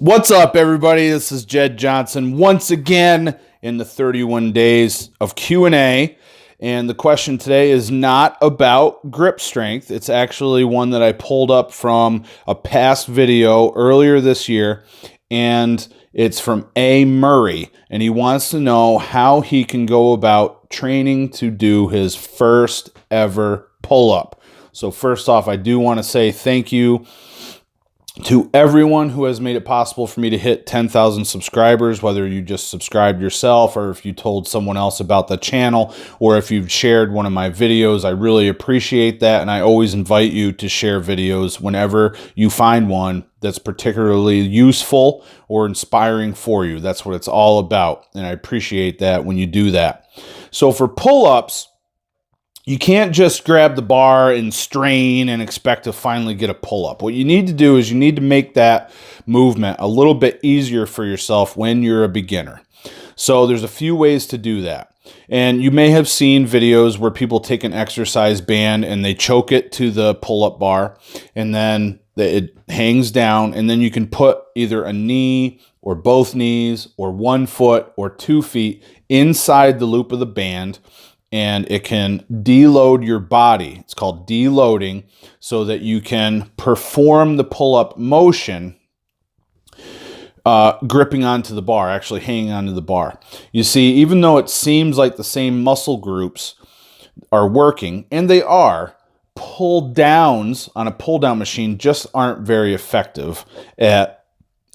What's up, everybody? This is Jed Johnson once again in the 31 days of Q&A. And the question today is not about grip strength. It's actually one that I pulled up from a past video earlier this year. And it's from A. Murray. And he wants to know how he can go about training to do his first ever pull-up. So first off, I do want to say thank you to everyone who has made it possible for me to hit 10,000 subscribers, whether you just subscribed yourself or if you told someone else about the channel or if you've shared one of my videos. I really appreciate that, and I always invite you to share videos whenever you find one that's particularly useful or inspiring for you. That's what it's all about, and I appreciate that when you do that. So for pull-ups, you can't just grab the bar and strain and expect to finally get a pull-up. What you need to do is you need to make that movement a little bit easier for yourself when you're a beginner. So there's a few ways to do that. And you may have seen videos where people take an exercise band and they choke it to the pull-up bar, and then it hangs down, and then you can put either a knee or both knees or 1 foot or 2 feet inside the loop of the band, and it can deload your body. It's called deloading, so that you can perform the pull-up motion gripping onto the bar, actually hanging onto the bar. You see, even though it seems like the same muscle groups are working, and they are, pull downs on a pull down machine just aren't very effective at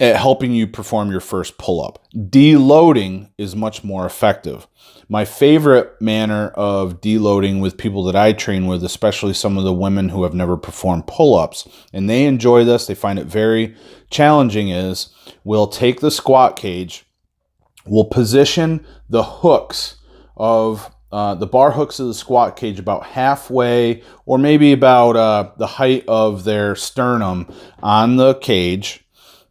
helping you perform your first pull-up. Deloading is much more effective. My favorite manner of deloading with people that I train with, especially some of the women who have never performed pull-ups, and they enjoy this, they find it very challenging, is we'll take the squat cage, we'll position the hooks of the bar hooks of the squat cage about halfway or maybe about the height of their sternum on the cage,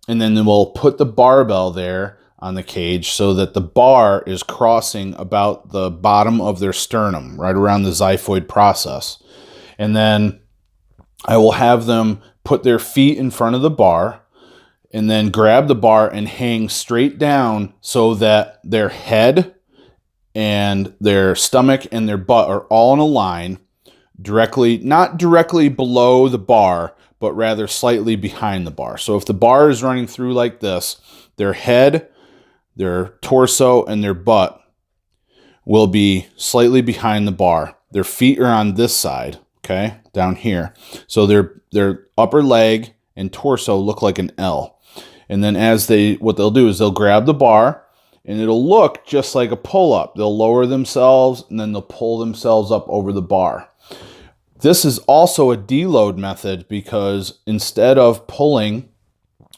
and then we'll put the barbell there on the cage so that the bar is crossing about the bottom of their sternum, right around the xiphoid process. And then I will have them put their feet in front of the bar and then grab the bar and hang straight down so that their head and their stomach and their butt are all in a line, not directly below the bar, but rather slightly behind the bar. So if the bar is running through like this, their head, their torso, and their butt will be slightly behind the bar. Their feet are on this side, okay, down here. So their upper leg and torso look like an L. And then what they'll do is they'll grab the bar, and it'll look just like a pull-up. They'll lower themselves, and then they'll pull themselves up over the bar. This is also a deload method because instead of pulling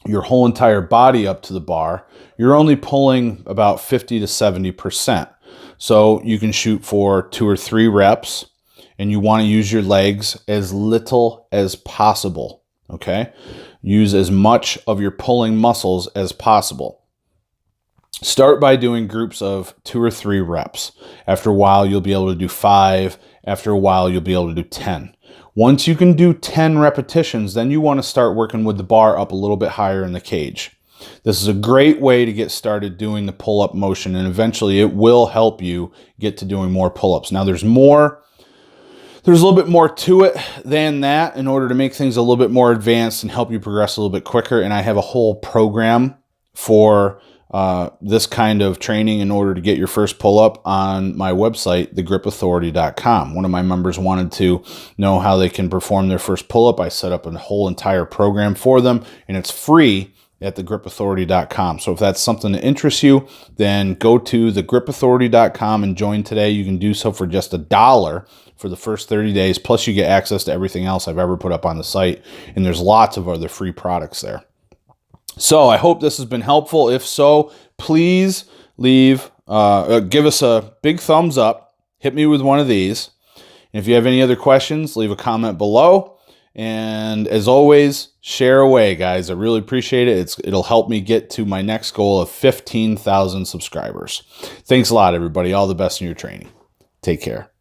your whole entire body up to the bar, you're only pulling about 50 to 70%. So you can shoot for 2 or 3 reps, and you want to use your legs as little as possible, okay? Use as much of your pulling muscles as possible. Start by doing groups of 2 or 3 reps. After a while, you'll be able to do 5. After a while, you'll be able to do 10. Once you can do 10 repetitions, then you want to start working with the bar up a little bit higher in the cage. This is a great way to get started doing the pull-up motion, and eventually it will help you get to doing more pull-ups. Now, there's a little bit more to it than that in order to make things a little bit more advanced and help you progress a little bit quicker, and I have a whole program for this kind of training in order to get your first pull-up on my website, thegripauthority.com. One of my members wanted to know how they can perform their first pull-up. I set up a whole entire program for them, and it's free at thegripauthority.com. So if that's something that interests you, then go to thegripauthority.com and join today. You can do so for just $1 for the first 30 days, plus you get access to everything else I've ever put up on the site, and there's lots of other free products there. So I hope this has been helpful. If so, please give us a big thumbs up. Hit me with one of these. And if you have any other questions, leave a comment below. And as always, share away, guys. I really appreciate it. It'll help me get to my next goal of 15,000 subscribers. Thanks a lot, everybody. All the best in your training. Take care.